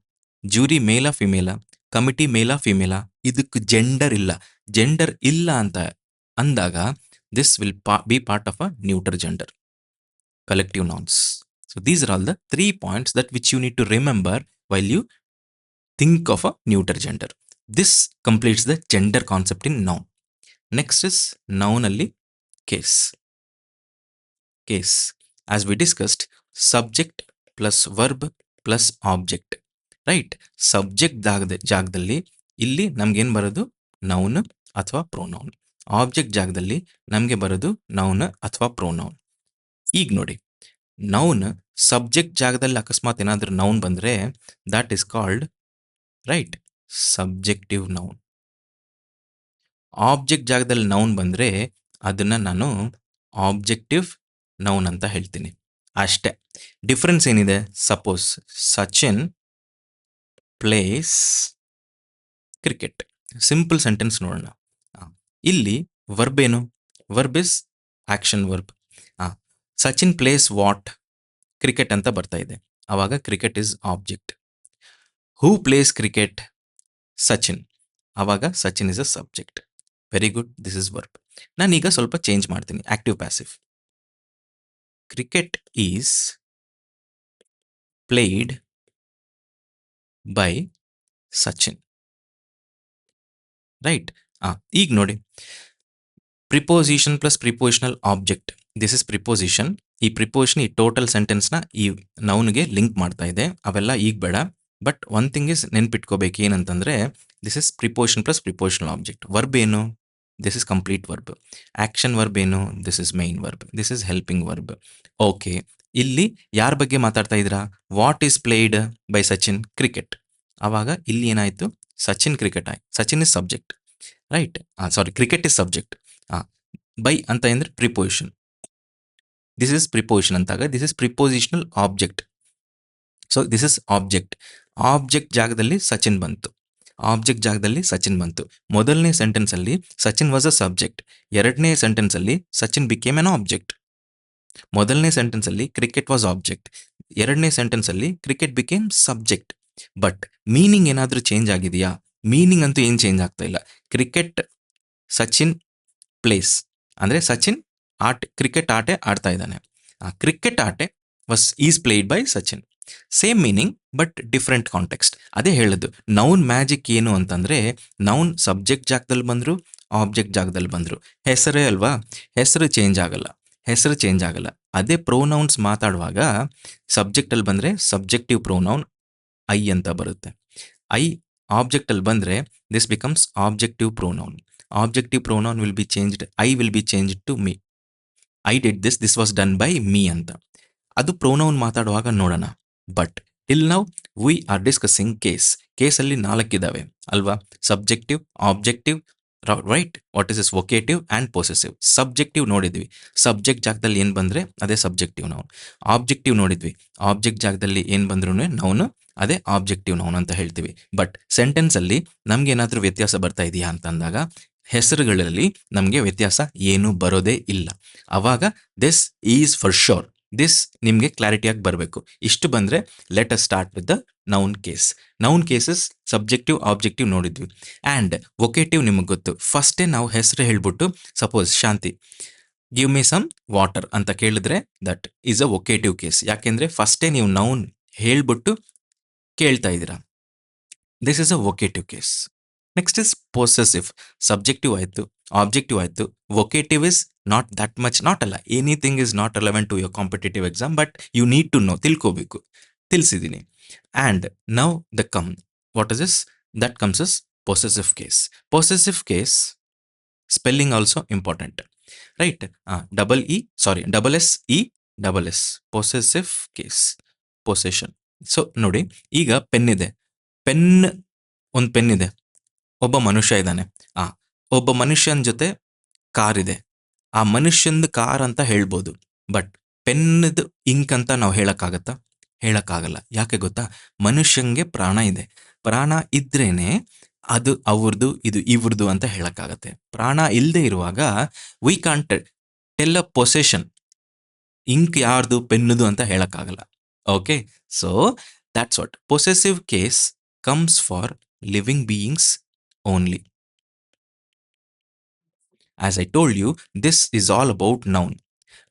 jury ಮೇಲಾ ಫಿಮೇಲಾ, committee ಮೇಲಾ ಫಿಮೇಲಾ, ಇದಕ್ಕೆ gender ಇಲ್ಲ. Gender ಇಲ್ಲ ಅಂತ ಅಂದಾಗ this will be part of a neuter gender, collective nouns. So these are all the 3 points that which you need to remember while you think of a neuter gender. This completes the gender concept in noun. Next is noun alli case. Case, as we discussed, subject plus verb plus object, right? Subject ಜಾಗದಲ್ಲಿ ಇಲ್ಲಿ ನಮ್ಗೆ ಏನು ಬರೋದು? Noun ಅಥವಾ pronoun. Object ಜಾಗದಲ್ಲಿ ನಮಗೆ ಬರೋದು noun ಅಥವಾ ಪ್ರೊನೌನ್. ಈಗ ನೋಡಿ, ನೌನ್ ಸಬ್ಜೆಕ್ಟ್ ಜಾಗದಲ್ಲಿ ಅಕಸ್ಮಾತ್ ಏನಾದರೂ ನೌನ್ ಬಂದರೆ that is called right subjective noun. Object ಜಾಗದಲ್ಲಿ ನೌನ್ ಬಂದರೆ ಅದನ್ನು ನಾನು ಆಬ್ಜೆಕ್ಟಿವ್ ನೌನ್ ಅಂತ ಹೇಳ್ತೀನಿ. ಅಷ್ಟೇ. ಡಿಫ್ರೆನ್ಸ್ ಏನಿದೆ? Suppose Sachin plays cricket, simple sentence ನೋಡೋಣ. ಇಲ್ಲಿ ವರ್ಬ್ ಏನು? Verb is action verb. Sachin plays what? Cricket ಅಂತ ಬರ್ತಾ ಇದೆ, ಆವಾಗ cricket is object. Who plays cricket? Sachin, ಆವಾಗ Sachin is a subject. Very good, this is verb. ನಾನೀಗ ಸ್ವಲ್ಪ ಚೇಂಜ್ ಮಾಡ್ತೀನಿ, active passive. Cricket is played by Sachin, right? ಈಗ ನೋಡಿ, preposition plus prepositional object, this is preposition. ಈ ಪ್ರಿಪೋಸಿಷನ್ ಈ ಟೋಟಲ್ ಸೆಂಟೆನ್ಸ್ನ ಈ ನೌನ್ಗೆ ಲಿಂಕ್ ಮಾಡ್ತಾ ಇದೆ. ಅವೆಲ್ಲ ಈಗ ಬೇಡ, ಬಟ್ ಒನ್ ಥಿಂಗ್ ಇಸ್ ನೆನ್ಪಿಟ್ಕೋಬೇಕು, ಏನಂತಂದರೆ this is preposition plus prepositional object. Verb ಏನು? This is complete verb. Action verb ಏನು? This is main verb, this is helping verb. Okay, ಇಲ್ಲಿ ಯಾರ ಬಗ್ಗೆ ಮಾತಾಡ್ತಾ ಇದ್ದೀರಾ? What is played by Sachin? Cricket. ಆವಾಗ ಇಲ್ಲಿ ಏನಾಯಿತು? ಸಚಿನ್ ಕ್ರಿಕೆಟ್ ಆಯ್ತು. Sachin is subject, right? Sorry, cricket is subject. By ಅಂತ ಅಂದರೆ preposition. This is preposition ಅಂತಾಗ this is prepositional object. So this is object. Object ಜಾಗದಲ್ಲಿ ಸಚಿನ್ ಬಂತು, ಆಬ್ಜೆಕ್ಟ್ ಜಾಗದಲ್ಲಿ ಸಚಿನ್ ಬಂತು. ಮೊದಲನೇ ಸೆಂಟೆನ್ಸಲ್ಲಿ ಸಚಿನ್ ವಾಸ್ ಅ ಸಬ್ಜೆಕ್ಟ್. ಎರಡನೇ ಸೆಂಟೆನ್ಸಲ್ಲಿ ಸಚಿನ್ ಬಿಕೇಮ್ ಎನ್ ಆಬ್ಜೆಕ್ಟ್. ಮೊದಲನೇ ಸೆಂಟೆನ್ಸಲ್ಲಿ ಕ್ರಿಕೆಟ್ ವಾಸ್ ಆಬ್ಜೆಕ್ಟ್, ಎರಡನೇ ಸೆಂಟೆನ್ಸಲ್ಲಿ cricket became subject. But meaning ಏನಾದರೂ ಚೇಂಜ್ ಆಗಿದೆಯಾ? ಮೀನಿಂಗ್ ಅಂತೂ ಏನು ಚೇಂಜ್ ಆಗ್ತಾ ಇಲ್ಲ. ಕ್ರಿಕೆಟ್ ಸಚಿನ್ ಪ್ಲೇಸ್ ಅಂದರೆ ಸಚಿನ್ ಕ್ರಿಕೆಟ್ ಆಟೆ ಆಡ್ತಾ ಇದ್ದಾನೆ. ಕ್ರಿಕೆಟ್ ಆಟೆ is played by Sachin. Same meaning but different context. ಅದೇ ಹೇಳೋದು ನೌನ್ ಮ್ಯಾಜಿಕ್ ಏನು ಅಂತಂದರೆ, ನೌನ್ ಸಬ್ಜೆಕ್ಟ್ ಜಾಗದಲ್ಲಿ ಬಂದರು, ಆಬ್ಜೆಕ್ಟ್ ಜಾಗದಲ್ಲಿ ಬಂದರು, ಹೆಸರೇ ಅಲ್ವಾ, ಹೆಸರು ಚೇಂಜ್ ಆಗಲ್ಲ, ಹೆಸರು ಚೇಂಜ್ ಆಗಲ್ಲ. ಅದೇ ಪ್ರೊನೌನ್ಸ್ ಮಾತಾಡುವಾಗ ಸಬ್ಜೆಕ್ಟಲ್ಲಿ ಬಂದರೆ ಸಬ್ಜೆಕ್ಟಿವ್ ಪ್ರೊನೌನ್ ಐ ಅಂತ ಬರುತ್ತೆ. ಐ ಆಬ್ಜೆಕ್ಟಲ್ಲಿ ಬಂದರೆ this becomes objective pronoun. Objective pronoun will be changed, I will be changed to me. I did this was done by me ಅಂತ. ಅದು ಪ್ರೊನೌನ್ ಮಾತಾಡುವಾಗ ನೋಡೋಣ. But till now we are discussing ಕೇಸಲ್ಲಿ 4 ಇದಾವೆ ಅಲ್ವಾ? Subjective, objective, right. What is is vocative and possessive. Subjective ನೋಡಿದ್ವಿ, subject ಜಾಗದಲ್ಲಿ ಏನು ಬಂದರೆ ಅದೇ ಸಬ್ಜೆಕ್ಟಿವ್ ನೌನ್. ಆಬ್ಜೆಕ್ಟಿವ್ ನೋಡಿದ್ವಿ, ಆಬ್ಜೆಕ್ಟ್ ಜಾಗದಲ್ಲಿ ಏನು ಬಂದ್ರೂ ನೌನು ಅದೇ ಆಬ್ಜೆಕ್ಟಿವ್ ನೌನ್ ಅಂತ ಹೇಳ್ತೀವಿ. ಬಟ್ ಸೆಂಟೆನ್ಸಲ್ಲಿ ನಮ್ಗೆ ಏನಾದರೂ ವ್ಯತ್ಯಾಸ ಬರ್ತಾ ಇದೆಯಾ ಅಂತಂದಾಗ ಹೆಸರುಗಳಲ್ಲಿ ನಮಗೆ ವ್ಯತ್ಯಾಸ ಏನೂ ಬರೋದೇ ಇಲ್ಲ. ಆವಾಗ this is for sure. This ನಿಮಗೆ ಕ್ಲಾರಿಟಿಯಾಗಿ ಬರಬೇಕು. ಇಷ್ಟು ಬಂದರೆ let us start with the noun case. Noun cases subjective, objective ನೋಡಿದ್ವಿ. ಆ್ಯಂಡ್ ವೊಕೇಟಿವ್ ನಿಮಗೆ ಗೊತ್ತು. ಫಸ್ಟೇ ನಾವು ಹೆಸರು ಹೇಳ್ಬಿಟ್ಟು, suppose Shanti give me some water ಅಂತ ಕೇಳಿದ್ರೆ that is a vocative case. ಯಾಕೆಂದರೆ ಫಸ್ಟೇ ನೀವು ನೌನ್ ಹೇಳ್ಬಿಟ್ಟು ಕೇಳ್ತಾ ಇದ್ದೀರಾ. This is a vocative case. Next is possessive. Subjective ಆಯಿತು, ಆಬ್ಜೆಕ್ಟಿವ್ ಆಯಿತು. Vocative is not that much, not ಅಲ್ಲ, anything is not relevant to your competitive exam, but you need to know, ತಿಳ್ಕೋಬೇಕು, ತಿಳಿಸಿದ್ದೀನಿ. And now the come what is is that comes is possessive case. Possessive case spelling also important, right? Double S E double S, possessive case, possession. So ನೋಡಿ, ಈಗ pen ಇದೆ, ಒಂದು pen ಇದೆ, ಒಬ್ಬ ಮನುಷ್ಯ ಇದ್ದಾನೆ. ಒಬ್ಬ ಮನುಷ್ಯನ ಜೊತೆ ಕಾರ್ ಇದೆ. ಆ ಮನುಷ್ಯಂದು ಕಾರ್ ಅಂತ ಹೇಳ್ಬೋದು, ಬಟ್ ಪೆನ್ನದು ಇಂಕ್ ಅಂತ ನಾವು ಹೇಳಕ್ಕಾಗತ್ತಾ? ಹೇಳಕ್ಕಾಗಲ್ಲ. ಯಾಕೆ ಗೊತ್ತಾ? ಮನುಷ್ಯಂಗೆ ಪ್ರಾಣ ಇದೆ. ಪ್ರಾಣ ಇದ್ರೇನೆ ಅದು ಅವ್ರದ್ದು, ಇದು ಇವ್ರದ್ದು ಅಂತ ಹೇಳಕ್ಕಾಗತ್ತೆ. ಪ್ರಾಣ ಇಲ್ಲದೆ ಇರುವಾಗ we can't tell a possession, ink ಯಾರ್ದು, ಪೆನ್ನದು ಅಂತ ಹೇಳಕ್ಕಾಗಲ್ಲ. Okay, so that's what possessive case comes for living beings only. As I told you, this is all about noun.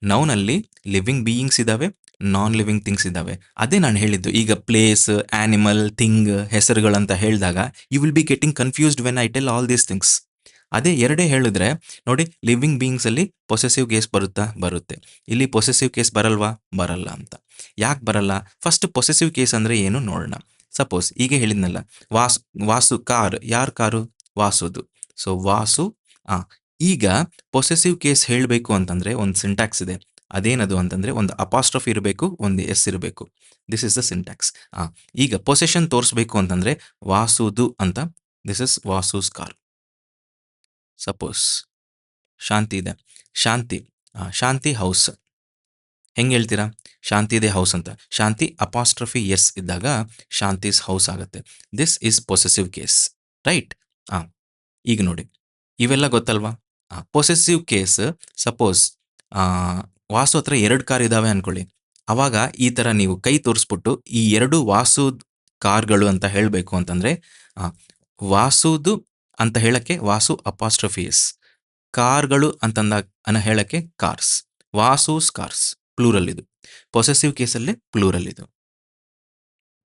Noun ಅಲ್ಲಿ ಲಿವಿಂಗ್ ಬೀಯಿಂಗ್ಸ್ ಇದ್ದಾವೆ, ನಾನ್ ಲಿವಿಂಗ್ ಥಿಂಗ್ಸ್ ಇದ್ದಾವೆ. ಅದೇ ನಾನು ಹೇಳಿದ್ದು. ಈಗ ಪ್ಲೇಸ್, ಆನಿಮಲ್, ಥಿಂಗ್, ಹೆಸರುಗಳಂತ ಹೇಳಿದಾಗ you will be getting confused when I tell all these things. ಅದೇ ಎರಡೇ ಹೇಳಿದ್ರೆ ನೋಡಿ, ಲಿವಿಂಗ್ ಬೀಯಿಂಗ್ಸಲ್ಲಿ ಪೊಸೆಸಿವ್ ಕೇಸ್ ಬರುತ್ತೆ. ಇಲ್ಲಿ ಪೊಸೆಸಿವ್ ಕೇಸ್ ಬರಲ್ಲ ಅಂತ. ಯಾಕೆ ಬರಲ್ಲ? ಫಸ್ಟ್ ಪೊಸೆಸಿವ್ ಕೇಸ್ ಅಂದರೆ ಏನು ನೋಡೋಣ. ಸಪೋಸ್ ಈಗ ಹೇಳಿದ್ನಲ್ಲ, ವಾಸು ಕಾರ್, ಯಾರು ಕಾರು? ವಾಸುದು. ಸೊ ವಾಸು. ಈಗ ಪೊಸೆಸಿವ್ ಕೇಸ್ ಹೇಳಬೇಕು ಅಂತಂದರೆ ಒಂದು ಸಿಂಟ್ಯಾಕ್ಸ್ ಇದೆ. ಅದೇನದು ಅಂತಂದರೆ ಒಂದು ಅಪಾಸ್ಟ್ರಫಿ ಇರಬೇಕು, ಒಂದು ಎಸ್ ಇರಬೇಕು. This is the syntax. ಈಗ ಪೊಸೆಷನ್ ತೋರಿಸ್ಬೇಕು ಅಂತಂದರೆ ವಾಸುದು ಅಂತ, ದಿಸ್ ಇಸ್ ವಾಸುಸ್ ಕಾರ್. ಸಪೋಸ್ ಶಾಂತಿ ಇದೆ, ಶಾಂತಿ ಹೌಸ್. ಹೆಂಗೆ ಹೇಳ್ತೀರಾ? ಶಾಂತಿದೆ ಹೌಸ್ ಅಂತ. ಶಾಂತಿ ಅಪಾಸ್ಟ್ರಫಿ ಎಸ್ ಇದ್ದಾಗ ಶಾಂತಿಸ್ ಹೌಸ್ ಆಗುತ್ತೆ. This is possessive case, right? ಈಗ ನೋಡಿ, ಇವೆಲ್ಲ ಗೊತ್ತಲ್ವಾ? Possessive case. ಸಪೋಸ್ ವಾಸು ಹತ್ರ 2 ಕಾರ್ ಇದ್ದಾವೆ ಅಂದ್ಕೊಳ್ಳಿ. ಅವಾಗ ಈ ಥರ ನೀವು ಕೈ ತೋರಿಸ್ಬಿಟ್ಟು ಈ 2 ವಾಸು ಕಾರ್ಗಳು ಅಂತ ಹೇಳಬೇಕು ಅಂತಂದರೆ, ವಾಸುದು ಅಂತ ಹೇಳಕ್ಕೆ ವಾಸು ಅಪಾಸ್ಟ್ರಫಿ ಎಸ್, ಕಾರ್ಗಳು ಅಂತಂದಾಗ ಹೇಳಕ್ಕೆ ಕಾರ್ಸ್, ವಾಸೂಸ್ ಕಾರ್ಸ್, ಪ್ಲೂರಲ್ ಇದು. ಪೊಸೆಸಿವ್ ಕೇಸಲ್ಲಿ ಪ್ಲೂರಲ್ ಇದು.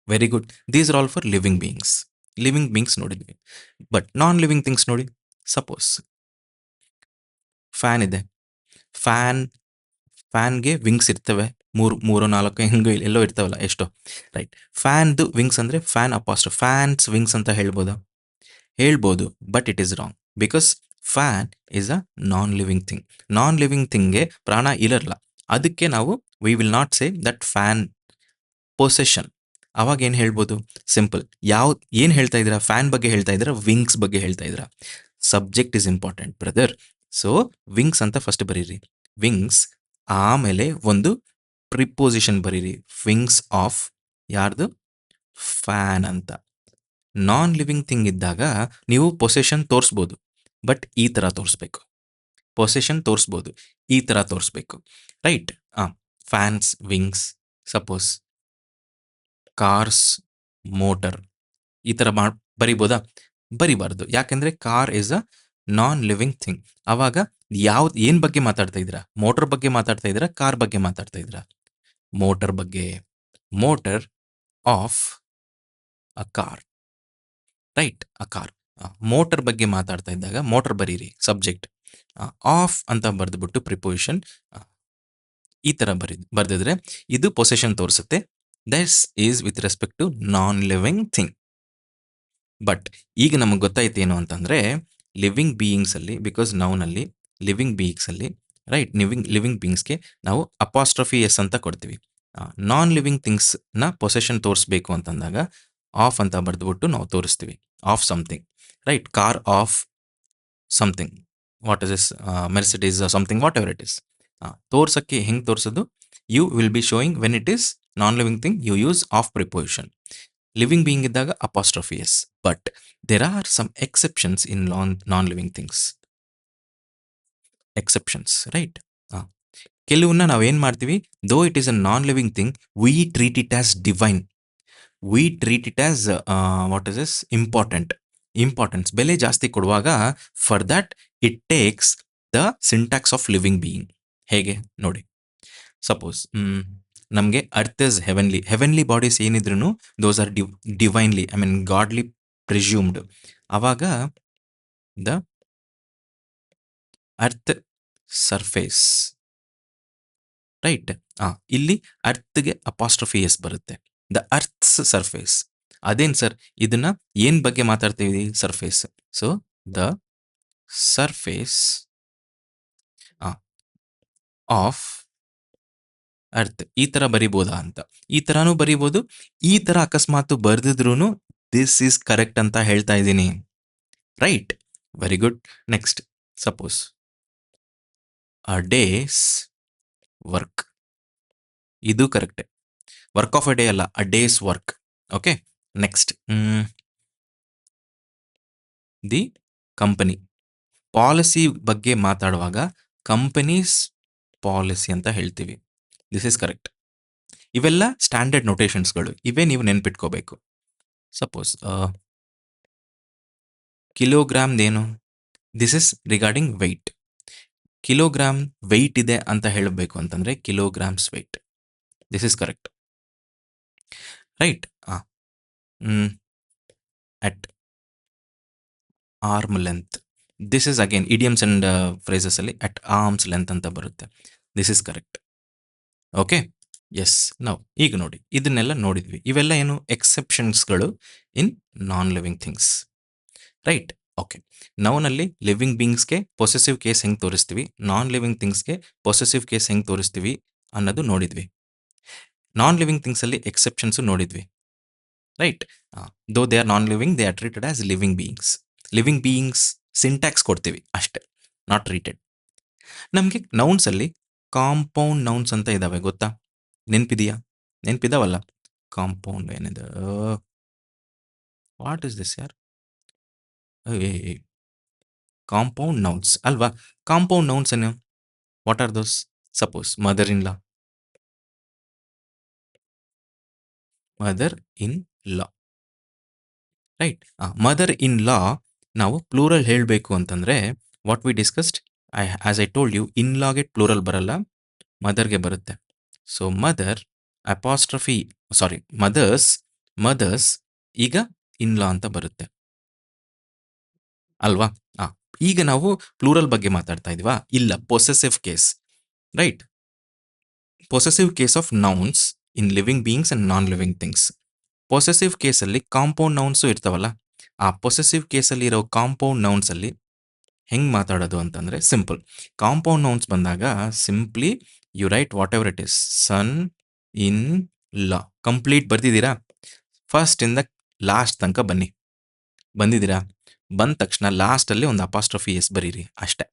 Very good. These are all for living beings ನೋಡಿದ್ವಿ. ಬಟ್ ನಾನ್ ಲಿವಿಂಗ್ ಥಿಂಗ್ಸ್ ನೋಡಿ. ಸಪೋಸ್ ಫ್ಯಾನ್ ಇದೆ. ಫ್ಯಾನ್ಗೆ ವಿಂಗ್ಸ್ ಇರ್ತವೆ, 3-4 ಹಿಂಗೆ ಎಲ್ಲೋ ಇರ್ತಾವಲ್ಲ, ಎಷ್ಟೋ, ರೈಟ್? ಫ್ಯಾನ್ದು ವಿಂಗ್ಸ್ ಅಂದರೆ ಫ್ಯಾನ್ ಅಪಾಸ್ಟ್ರಫಿ, ಫ್ಯಾನ್ಸ್ ವಿಂಗ್ಸ್ ಅಂತ ಹೇಳ್ಬೋದು, but it is wrong. Because fan is a non living thing. Non living ಥಿಂಗ್ಗೆ ಪ್ರಾಣ ಇರಲ್ಲ. ಅದಕ್ಕೆ ನಾವು we will not say that fan possession. ಅವಾಗ ಏನು ಹೇಳ್ಬೋದು? ಸಿಂಪಲ್. ಏನು ಹೇಳ್ತಾ ಇದ್ದೀರಾ? ಫ್ಯಾನ್ ಬಗ್ಗೆ ಹೇಳ್ತಾ ಇದ್ದೀರಾ, ವಿಂಗ್ಸ್ ಬಗ್ಗೆ ಹೇಳ್ತಾ ಇದ್ದೀರಾ? Subject is important, brother. So wings ಅಂತ ಫಸ್ಟ್ ಬರೀರಿ, ವಿಂಗ್ಸ್. ಆಮೇಲೆ ಒಂದು ಪ್ರಿಪೋಸಿಷನ್ ಬರೀರಿ, ವಿಂಗ್ಸ್ ಆಫ್ ಯಾರ್ದು? ಫ್ಯಾನ್ ಅಂತ. ನಾನ್ ಲಿವಿಂಗ್ ಥಿಂಗ್ ಇದ್ದಾಗ ನೀವು ಪೊಸೆಷನ್ ತೋರಿಸ್ಬೋದು, ಬಟ್ ಈ ಥರ ತೋರಿಸ್ಬೇಕು. ಪೊಸೆಷನ್ ತೋರಿಸ್ಬೋದು, ಈ ಥರ ತೋರಿಸ್ಬೇಕು, right? Fans, wings. Suppose cars, motor, ಈ ಥರ ಬರಿಬೋದಾ? ಬರಿಬಾರ್ದು. ಯಾಕೆಂದರೆ car is a non living thing. ಆವಾಗ ಏನು ಬಗ್ಗೆ ಮಾತಾಡ್ತಾ ಇದ್ದೀರಾ? ಮೋಟರ್ ಬಗ್ಗೆ ಮಾತಾಡ್ತಾ ಇದ್ದೀರಾ, ಕಾರ್ ಬಗ್ಗೆ ಮಾತಾಡ್ತಾ ಇದ್ದೀರಾ? ಮೋಟರ್ ಬಗ್ಗೆ. Motor of a car, right? A car. Motor ಬಗ್ಗೆ ಮಾತಾಡ್ತಾ ಇದ್ದಾಗ ಮೋಟರ್ ಬರೀರಿ, ಸಬ್ಜೆಕ್ಟ್. ಆಫ್ ಅಂತ ಬರೆದ್ಬಿಟ್ಟು ಪ್ರಿಪೋಸಿಷನ್ ಈ ಥರ ಬರೆದಿದ್ರೆ ಇದು ಪೊಸೆಷನ್ ತೋರಿಸುತ್ತೆ. This is with respect to non living thing. But ಈಗ ನಮಗೆ ಗೊತ್ತಾಯ್ತು ಏನು ಅಂತಂದರೆ, ಲಿವಿಂಗ್ ಬೀಯಿಂಗ್ಸಲ್ಲಿ, ಬಿಕಾಸ್ ನೌನಲ್ಲಿ ಲಿವಿಂಗ್ ಬೀಯಿಂಗ್ಸಲ್ಲಿ ರೈಟ್. ಲಿವಿಂಗ್ ಬೀಯಿಂಗ್ಸ್ಗೆ ನಾವು ಅಪಾಸ್ಟ್ರಫಿ ಎಸ್ ಅಂತ ಕೊಡ್ತೀವಿ. ನಾನ್ ಲಿವಿಂಗ್ ಥಿಂಗ್ಸ್ನ ಪೊಸೆಷನ್ ತೋರಿಸ್ಬೇಕು ಅಂತಂದಾಗ ಆಫ್ ಅಂತ ಬರೆದ್ಬಿಟ್ಟು ನಾವು ತೋರಿಸ್ತೀವಿ. Of something, right. Car of something, what is this, Mercedes something, whatever it is. ತೋರ್ಸಕ್ಕೆ ಹೆಂಗೆ ತೋರಿಸೋದು? You will be showing when it is non living thing, you use of preposition. Living being ಇದ್ದಾಗ apostrophe S. But there are some exceptions in non living things. Exceptions, right. ಕೆಲವನ್ನ ನಾವೇನು ಮಾಡ್ತೀವಿ, though it is a non living thing, we treat it as divine, we treat it as what is this, importance, ಬೆಲೆ ಜಾಸ್ತಿ ಕೊಡುವಾಗ for that it takes the syntax of living being. ಹೇಗೆ ನೋಡಿ, suppose ನಮಗೆ earth is heavenly bodies ಏನಿದ್ರು those are divinely, I mean godly presumed. ಆವಾಗ the earth surface, right. ಇಲ್ಲಿ ಅರ್ತ್ಗೆ ಅಪಾಸ್ಟ್ರಫಿ ಎಸ್ ಬರುತ್ತೆ, ದ ಅರ್ಥ್ಸ್ ಸರ್ಫೇಸ್. ಅದೇನು ಸರ್, ಇದನ್ನ ಏನ್ ಬಗ್ಗೆ ಮಾತಾಡ್ತೀವಿ? Surface. So the surface of earth. ಈ ತರ ಬರಿಬೋದಾ ಅಂತ, ಈ ತರಾನು ಬರಿಬೋದು. ಈ ತರ ಅಕಸ್ಮಾತ್ ಬರ್ದಿದ್ರು ದಿಸ್ ಈಸ್ ಕರೆಕ್ಟ್ ಅಂತ ಹೇಳ್ತಾ ಇದ್ದೀನಿ, right. Very good. Next, suppose a day's work. ಇದು correct. Work of a day ಅಲ್ಲ, a day's work. Okay. Next, the company. Policy ಬಗ್ಗೆ ಮಾತಾಡುವಾಗ ಕಂಪನೀಸ್ ಪಾಲಿಸಿ ಅಂತ ಹೇಳ್ತೀವಿ. This is correct. ಇವೆಲ್ಲ ಸ್ಟ್ಯಾಂಡರ್ಡ್ ನೋಟೇಶನ್ಸ್ಗಳು, ಇವೇ ನೀವು ನೆನ್ಪಿಟ್ಕೋಬೇಕು. ಸಪೋಸ್ ಕಿಲೋಗ್ರಾಮ್ದೇನು, this is regarding weight. Kilogram weight ಇದೆ ಅಂತ ಹೇಳಬೇಕು ಅಂತಂದ್ರೆ kilogram's weight. This is correct, right. At arm length, this is again idioms and phrases ಅಲ್ಲಿ ಅಟ್ ಆರ್ಮ್ಸ್ ಲೆಂತ್ ಅಂತ ಬರುತ್ತೆ. This is correct. Okay. Yes. ನಾವು ಈಗ ನೋಡಿ, ಇದನ್ನೆಲ್ಲ ನೋಡಿದ್ವಿ. ಇವೆಲ್ಲ ಏನು ಎಕ್ಸೆಪ್ಷನ್ಸ್ಗಳು in non living things, right. Okay. ನೌನಲ್ಲಿ ಲಿವಿಂಗ್ ಬೀಯಿಂಗ್ಸ್ಗೆ ಪೊಸೆಸಿವ್ ಕೇಸ್ ಹೆಂಗೆ ತೋರಿಸ್ತೀವಿ, ನಾನ್ ಲಿವಿಂಗ್ ಥಿಂಗ್ಸ್ಗೆ ಪೊಸೆಸಿವ್ ಕೇಸ್ ಹೆಂಗೆ ತೋರಿಸ್ತೀವಿ ಅನ್ನೋದು ನೋಡಿದ್ವಿ. ನಾನ್ ಲಿವಿಂಗ್ ಥಿಂಗ್ಸ್ ಅಲ್ಲಿ ಎಕ್ಸೆಪ್ಷನ್ಸು ನೋಡಿದ್ವಿ, right. Though they are non living, they are treated as living beings. Living beings syntax ಕೊಡ್ತೀವಿ ಅಷ್ಟೇ, ನಾಟ್ ಟ್ರೀಟೆಡ್. ನಮಗೆ ನೌನ್ಸ್ ಅಲ್ಲಿ ಕಾಂಪೌಂಡ್ ನೌನ್ಸ್ ಅಂತ ಇದಾವೆ, ಗೊತ್ತಾ? ನೆನ್ಪಿದಾವಲ್ಲ? ಕಾಂಪೌಂಡ್ ಏನಿದೆ, ವಾಟ್ ಇಸ್ ದಿಸ್ ಯಾರ್? ಕಾಂಪೌಂಡ್ ನೌನ್ಸ್ ಅಲ್ವಾ? ಕಾಂಪೌಂಡ್ ನೌನ್ಸ್ ಏನು? What are those? Suppose mother in law, mother in law, right. Mother in law ನಾವು ಪ್ಲೂರಲ್ ಹೇಳಬೇಕು ಅಂತಂದ್ರೆ what we discussed, as I told you, in ಲಾಗೆ plural ಬರಲ್ಲ, ಮದರ್ಗೆ ಬರುತ್ತೆ. So mother apostrophe, ಸಾರಿ, mother's ಈಗ ಇನ್ ಲಾ ಅಂತ ಬರುತ್ತೆ ಅಲ್ವಾ? ಈಗ ನಾವು ಪ್ಲೂರಲ್ ಬಗ್ಗೆ ಮಾತಾಡ್ತಾ ಇದೀವಾ? ಇಲ್ಲ, possessive case, right. Possessive case of nouns in living beings and non living things. Possessive ಕೇಸಲ್ಲಿ ಕಾಂಪೌಂಡ್ ನೌನ್ಸು ಇರ್ತಾವಲ್ಲ, ಆ ಪೊಸೆಸಿವ್ ಕೇಸಲ್ಲಿ ಇರೋ ಕಾಂಪೌಂಡ್ ನೌನ್ಸ್ ಅಲ್ಲಿ ಹೆಂಗ್ ಮಾತಾಡೋದು ಅಂತಂದ್ರೆ ಸಿಂಪಲ್. ಕಾಂಪೌಂಡ್ ನೌನ್ಸ್ ಬಂದಾಗ simply you write whatever it is, son in law. Complete ಬರ್ದಿದ್ದೀರಾ? ಫಸ್ಟ್ ಇಂದ ಲಾಸ್ಟ್ ತನಕ ಬನ್ನಿ. ಬಂದಿದ್ದೀರಾ? ಬಂದ ತಕ್ಷಣ ಲಾಸ್ಟ್ ಅಲ್ಲಿ ಒಂದು ಅಪಾಸ್ಟ್ರಫಿ ಎಸ್ ಬರೀರಿ ಅಷ್ಟೇ.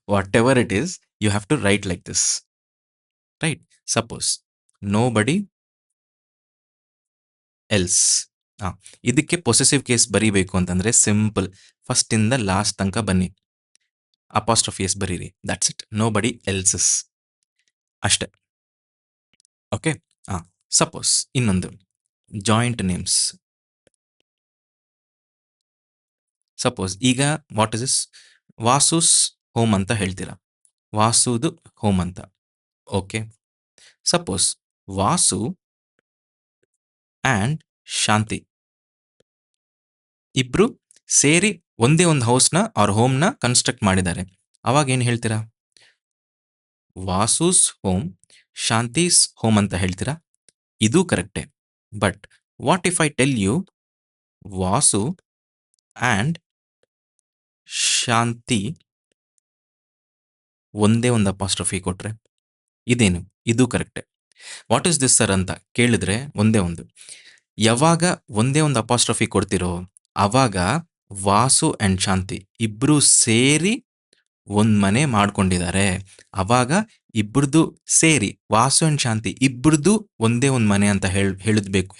Whatever it is, you have to write like this, right. Suppose nobody else. ಇದಕ್ಕೆ ಪೊಸೆಸಿವ್ ಕೇಸ್ ಬರೀಬೇಕು ಅಂತಂದ್ರೆ ಸಿಂಪಲ್, ಫಸ್ಟ್ ಇಂದ ಲಾಸ್ಟ್ ತನಕ ಬನ್ನಿ, ಅಪಾಸ್ಟ್ರಫಿ ಎಸ್ ಬರೀರಿ, that's it. Nobody else's ಅಷ್ಟೇ. ಓಕೆ. ಸಪೋಸ್ ಇನ್ನೊಂದು ಜಾಯಿಂಟ್ ನೇಮ್ಸ್. ಸಪೋಸ್ ಈಗ what is this, Vasu's home ಅಂತ ಹೇಳ್ತೀರಾ, ವಾಸುದು ಹೋಮ್ ಅಂತ. Okay. Suppose Vasu and Shanti ಇಬ್ರು ಸೇರಿ ಒಂದೇ ಒಂದು ಹೌಸ್ನ ಅವ್ರ ಹೋಮ್ನ ಕನ್ಸ್ಟ್ರಕ್ಟ್ ಮಾಡಿದ್ದಾರೆ. ಅವಾಗ ಏನು ಹೇಳ್ತೀರಾ? ವಾಸುಸ್ ಹೋಮ್, ಶಾಂತೀಸ್ ಹೋಮ್ ಅಂತ ಹೇಳ್ತೀರಾ. ಇದು ಕರೆಕ್ಟೇ. But what if I tell you Vasu and Shanti ಒಂದೇ ಒಂದು ಅಪಾಸ್ಟ್ರಫಿ ಕೊಟ್ರೆ ಇದೇನು? ಇದು ಕರೆಕ್ಟೇ. ವಾಟ್ ಇಸ್ ದಿಸ್ ಸರ್ ಅಂತ ಕೇಳಿದ್ರೆ ಒಂದೇ ಒಂದು. ಯಾವಾಗ ಒಂದೇ ಒಂದು ಅಪಾಸ್ಟ್ರಫಿ ಕೊಡ್ತಿರೋ ಅವಾಗ ವಾಸು ಅಂಡ್ ಶಾಂತಿ ಇಬ್ರು ಸೇರಿ ಒಂದ್ ಮನೆ ಮಾಡ್ಕೊಂಡಿದ್ದಾರೆ. ಅವಾಗ ಇಬ್ರದು ಸೇರಿ ವಾಸು ಅಂಡ್ ಶಾಂತಿ ಇಬ್ರದು ಒಂದೇ ಒಂದ್ ಮನೆ ಅಂತ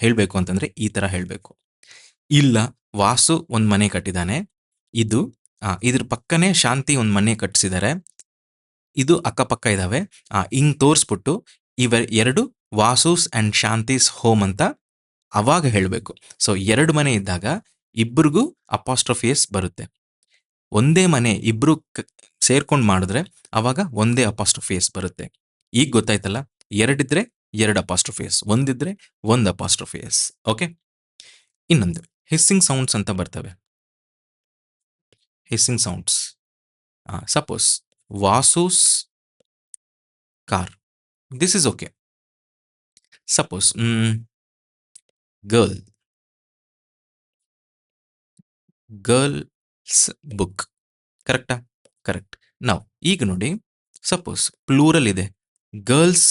ಹೇಳ್ಬೇಕು ಅಂತಂದ್ರೆ ಈ ತರ ಹೇಳ್ಬೇಕು. ಇಲ್ಲ, ವಾಸು ಒಂದ್ ಮನೆ ಕಟ್ಟಿದಾನೆ, ಇದು ಇದ್ರ ಪಕ್ಕನೆ ಶಾಂತಿ ಒಂದ್ ಮನೆ ಕಟ್ಟಿಸಿದ್ದಾರೆ, ಇದು ಅಕ್ಕಪಕ್ಕ ಇದಾವೆ, ಹಿಂಗ್ ತೋರಿಸ್ಬಿಟ್ಟು ಎರಡು ವಾಸುಸ್ ಅಂಡ್ ಶಾಂತೀಸ್ ಹೋಮ್ ಅಂತ ಅವಾಗ ಹೇಳಬೇಕು. ಸೊ 2 ಮನೆ ಇದ್ದಾಗ ಇಬ್ರಿಗೂ ಅಪಾಸ್ಟ್ರಫಿಯಸ್ ಬರುತ್ತೆ. ಒಂದೇ ಮನೆ ಇಬ್ರು ಸೇರ್ಕೊಂಡು ಮಾಡಿದ್ರೆ ಅವಾಗ ಒಂದೇ ಅಪಾಸ್ಟ್ರಫಿಯಸ್ ಬರುತ್ತೆ. ಈಗ ಗೊತ್ತಾಯ್ತಲ್ಲ, 2 ಇದ್ರೆ 2 ಅಪಾಸ್ಟ್ರಫಿಯಸ್, ಒಂದಿದ್ರೆ 1 ಅಪಾಸ್ಟ್ರಫಿಯಸ್. ಓಕೆ. ಇನ್ನೊಂದು ಹಿಸ್ಸಿಂಗ್ ಸೌಂಡ್ಸ್ ಅಂತ ಬರ್ತವೆ. Hissing sounds. Suppose Vasu's car, this is okay. Suppose girls book, ಕರೆಕ್ಟಾ? ಕರೆಕ್ಟ್. ನಾವು ಈಗ ನೋಡಿ, ಸಪೋಸ್ ಪ್ಲೂರಲ್ ಇದೆ, ಗರ್ಲ್ಸ್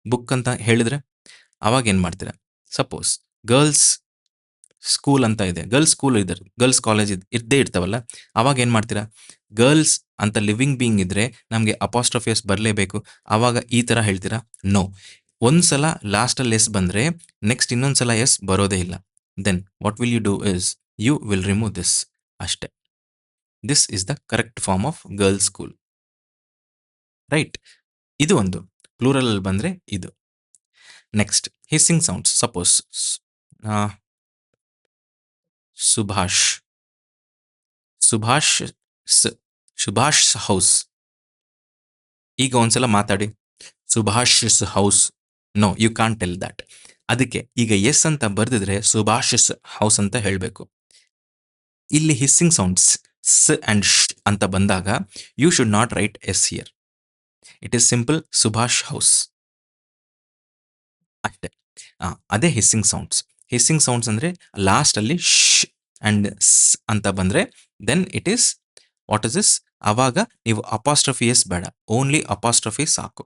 ಬುಕ್ ಅಂತ ಹೇಳಿದ್ರೆ ಅವಾಗ ಏನ್ ಮಾಡ್ತೀರಾ? ಸಪೋಸ್ ಗರ್ಲ್ಸ್ ಸ್ಕೂಲ್ ಅಂತ ಇದೆ, ಗರ್ಲ್ಸ್ ಸ್ಕೂಲ್ ಇದೆ, ಗರ್ಲ್ಸ್ ಕಾಲೇಜ್ ಇದ್ದೇ ಇರ್ತಾವಲ್ಲ, ಅವಾಗ ಏನ್ ಮಾಡ್ತೀರಾ? ಗರ್ಲ್ಸ್ ಅಂತ ಲಿವಿಂಗ್ ಬೀಯಿಂಗ್ ಇದ್ರೆ ನಮಗೆ ಅಪಾಸ್ಟ್ರಫಿಯಸ್ ಬರಲೇಬೇಕು. ಅವಾಗ ಈ ತರ ಹೇಳ್ತೀರಾ? ನೋ. ಒಂದ್ಸಲ ಲಾಸ್ಟಲ್ಲಿ ಎಸ್ ಬಂದ್ರೆ ನೆಕ್ಸ್ಟ್ ಇನ್ನೊಂದ್ಸಲ ಎಸ್ ಬರೋದೇ ಇಲ್ಲ. Then what will you do is you will remove this ಅಷ್ಟೇ. This is the correct form of girls school, right? ಇದು ಒಂದು ಪ್ಲೂರಲ್ ಅಲ್ಲಿ ಬಂದ್ರೆ ಇದು. Next hissing sounds. Suppose Subhash, Subhash house. ಈಗ ಒಂದ್ಸಲ ಮಾತಾಡಿ, Subhash house. No, you can't tell that. ಅದಕ್ಕೆ ಈಗ ಎಸ್ ಅಂತ ಬರ್ದಿದ್ರೆ ಸುಭಾಷ್ ಹೌಸ್ ಅಂತ ಹೇಳಬೇಕು. ಇಲ್ಲಿ ಹಿಸ್ಸಿಂಗ್ ಸೌಂಡ್ಸ್ ಸ್ ಅಂಡ್ ಶ್ ಅಂತ ಬಂದಾಗ you should not write S here. It is simple Subhash house ಅಷ್ಟೇ. ಅದೇ ಹಿಸ್ಸಿಂಗ್ ಸೌಂಡ್ಸ್. ಹಿಸ್ಸಿಂಗ್ ಸೌಂಡ್ಸ್ ಅಂದ್ರೆ ಲಾಸ್ಟ್ ಅಲ್ಲಿ ಶ್ ಅಂಡ್ ಸ್ ಅಂತ ಬಂದ್ರೆ then it is what is this? ಅವಾಗ ನೀವು ಅಪಾಸ್ಟ್ರಫಿ ಎಸ್ ಬೇಡ, ಓನ್ಲಿ ಅಪಾಸ್ಟ್ರಫಿ ಸಾಕು.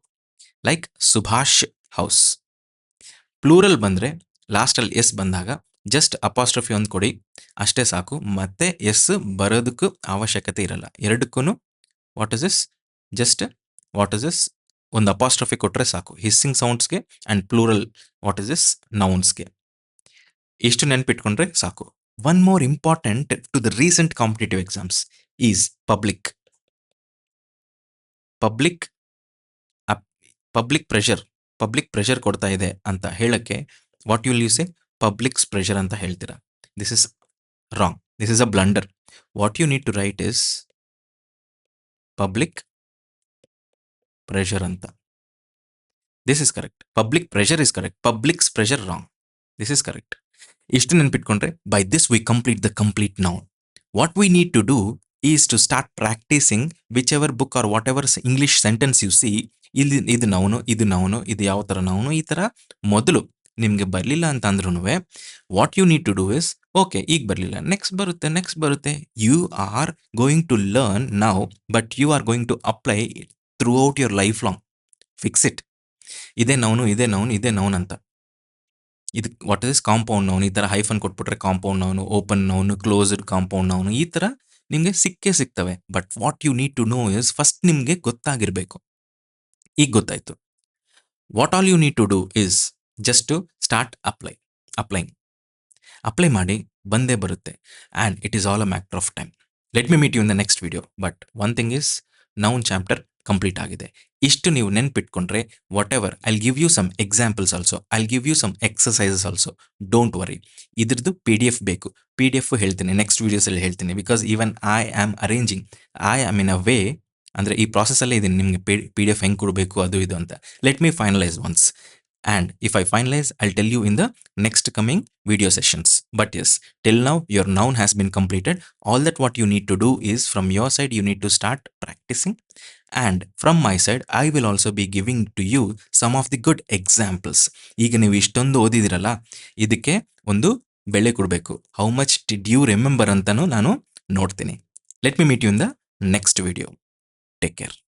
Like Subhash house. ಪ್ಲೂರಲ್ ಬಂದ್ರೆ ಲಾಸ್ಟ್ ಅಲ್ಲಿ ಎಸ್ ಬಂದಾಗ ಜಸ್ಟ್ ಅಪಾಸ್ಟ್ರಫಿ ಒಂದು ಕೊಡಿ, ಅಷ್ಟೇ ಸಾಕು. ಮತ್ತೆ ಎಸ್ ಬರೋದಕ್ಕೂ ಅವಶ್ಯಕತೆ ಇರಲ್ಲ. ಎರಡಕ್ಕೂ what is this? Just what is this? ಒಂದು ಅಪಾಸ್ಟ್ರಫಿ ಕೊಟ್ರೆ ಸಾಕು, ಹಿಸ್ಸಿಂಗ್ ಸೌಂಡ್ಸ್ಗೆ and plural what is this ನೌನ್ಸ್ಗೆ. ಇಷ್ಟು ನೆನ್ಪಿಟ್ಕೊಂಡ್ರೆ ಸಾಕು. One more important to the recent competitive exams is public. Public pressure ಕೊಡ್ತಾ ಇದೆ ಅಂತ ಹೇಳಕ್ಕೆ what will you say? Public's pressure ಅಂತ ಹೇಳ್ತೀರಾ. This is wrong. This is a blunder. What you need to write is public pressure ಅಂತ. This is correct. Public pressure is correct, public's pressure wrong. This is correct. ಇಷ್ಟು ನೆನ್ಪಿಟ್ಕೊಂಡ್ರೆ by this we complete the complete noun. What we need to do is to start practising whichever book or whatever English sentence you see. ಇಲ್ಲಿ ಇದು noun, ಇದು ಯಾವ ತರ noun, ಈ ತರ ಮೊದಲು ನಿಮ್ಗೆ ಬರಲಿಲ್ಲ ಅಂತ ಅಂದ್ರೂ what you need to do is okay, ಈಗ ಬರಲಿಲ್ಲ, ನೆಕ್ಸ್ಟ್ ಬರುತ್ತೆ. You are going to learn now, but you are going to apply throughout your life long. Fix it. ಇದೇ ನೌನ್ ಅಂತ. ಇದು ವಾಟ್ ಇಸ್ ಕಾಂಪೌಂಡ್ ನೌನ್. ಈ ತರ hyphen ಕೊಟ್ಬಿಟ್ರೆ compound noun, open noun, closed compound noun, ಈ ತರ ನಿಮ್ಗೆ ಸಿಗ್ತವೆ. But what you need to know is first ನಿಮ್ಗೆ ಗೊತ್ತಾಗಿರ್ಬೇಕು. ಈಗ ಗೊತ್ತಾಯ್ತು. What all you need to do is just to start applying. Apply ಮಾಡಿ, ಬಂದೇ ಬರುತ್ತೆ. And it is all a matter of time. Let me meet you in the next video. But one thing is noun chapter complete ಆಗಿದೆ. ಇಷ್ಟು ನೀವು ನೆನ್ಪಿಟ್ಕೊಂಡ್ರೆ what ever I give you some examples also, I give you some exercises also. Don't worry. ಇದ್ರದ್ದು PDF ಬೇಕು. PDF ಹೇಳ್ತೀನಿ, next ವಿಡಿಯೋಸಲ್ಲಿ ಹೇಳ್ತೀನಿ. Because even I am arranging, I am in a way, ಅಂದರೆ ಈ ಪ್ರಾಸೆಸ್ಸಲ್ಲೇ ಇದೀನಿ, ನಿಮಗೆ PDF ಹೆಂಗೆ ಕೊಡಬೇಕು ಅದು ಇದು ಅಂತ. Let me finalise once. And if I finalize, I'll tell you in the next coming video sessions. But yes, till now your noun has been completed. All that what you need to do is from your side you need to start practicing, and from my side I will also be giving to you some of the good examples. ಈಗ ನೀವು ಇಷ್ಟೊಂದು ಓದಿದಿರಲ್ಲ, ಇದಕ್ಕೆ ಒಂದು ಬೆಲೆ ಕೊಡಬೇಕು. How much did you remember ಅಂತನೂ ನಾನು ನೋಡ್ತೀನಿ. Let me meet you in the next video. Take care.